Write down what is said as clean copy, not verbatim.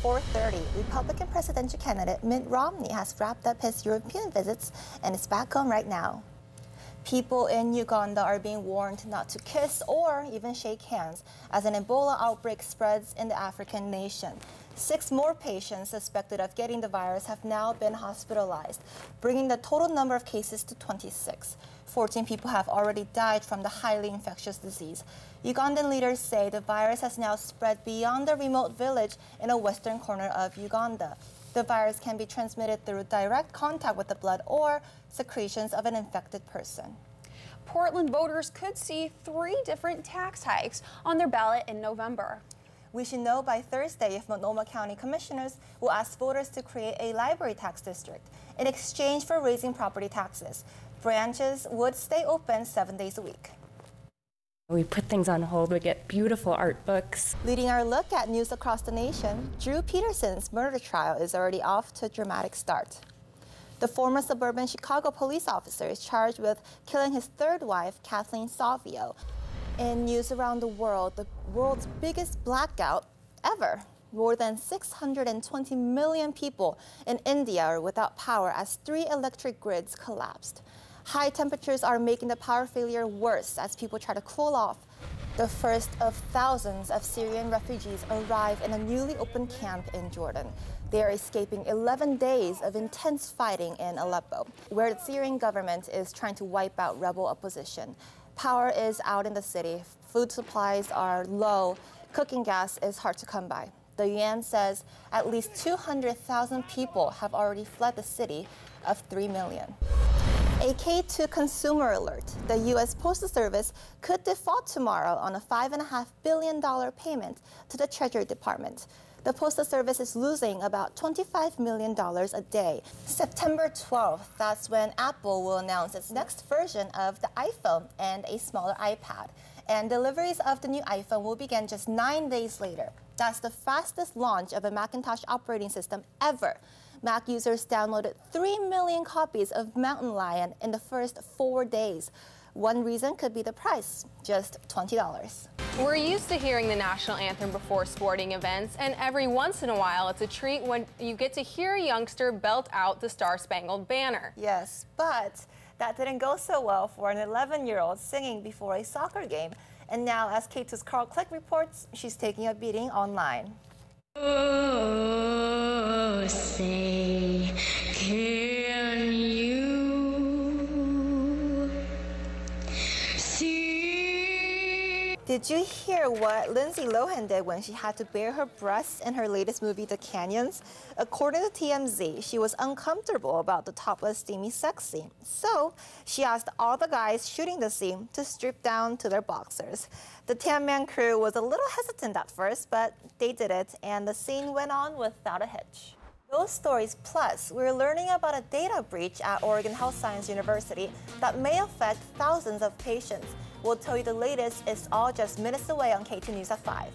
4:30, Republican presidential candidate Mitt Romney has wrapped up his European visits and is back home right now. People in Uganda are being warned not to kiss or even shake hands as an Ebola outbreak spreads in the African nation. 6 more patients suspected of getting the virus have now been hospitalized, bringing the total number of cases to 26. 14 people have already died from the highly infectious disease. Ugandan leaders say the virus has now spread beyond the remote village in a western corner of Uganda. The virus can be transmitted through direct contact with the blood or secretions of an infected person. Portland voters could see 3 different tax hikes on their ballot in November. We should know by Thursday if Multnomah County commissioners will ask voters to create a library tax district in exchange for raising property taxes. Branches would stay open 7 days a week. We put things on hold. We get beautiful art books. Leading our look at news across the nation, Drew Peterson's murder trial is already off to a dramatic start. The former suburban Chicago police officer is charged with killing his 3rd wife, Kathleen Savio. In news around the world's biggest blackout ever. More than 620 million people in India are without power as 3 electric grids collapsed. High temperatures are making the power failure worse as people try to cool off. The first of thousands of Syrian refugees arrive in a newly opened camp in Jordan. They are escaping 11 days of intense fighting in Aleppo, where the Syrian government is trying to wipe out rebel opposition. Power is out in the city, food supplies are low, cooking gas is hard to come by. The UN says at least 200,000 people have already fled the city of 3 million. A K2 consumer alert. The U.S. Postal Service could default tomorrow on a $5.5 billion payment to the Treasury Department. The Postal Service is losing about $25 million a day. September 12th, that's when Apple will announce its next version of the iPhone and a smaller iPad. And deliveries of the new iPhone will begin just 9 days later. That's the fastest launch of a Macintosh operating system ever. Mac users downloaded 3 million copies of Mountain Lion in the first 4 days. One reason could be the price, just $20. We're used to hearing the national anthem before sporting events, and every once in a while it's a treat when you get to hear a youngster belt out the Star-Spangled Banner. Yes, but that didn't go so well for an 11-year-old singing before a soccer game. And now, as K2's Carl Click reports, she's taking a beating online. Oh, say, can you see? Did you hear what Lindsay Lohan did when she had to bare her breasts in her latest movie, The Canyons? According to TMZ, she was uncomfortable about the topless, steamy sex scene. So she asked all the guys shooting the scene to strip down to their boxers. The 10-man crew was a little hesitant at first, but they did it, and the scene went on without a hitch. Those stories, plus we're learning about a data breach at Oregon Health Science University that may affect thousands of patients. We'll tell you the latest. It's all just minutes away on K2 News at 5.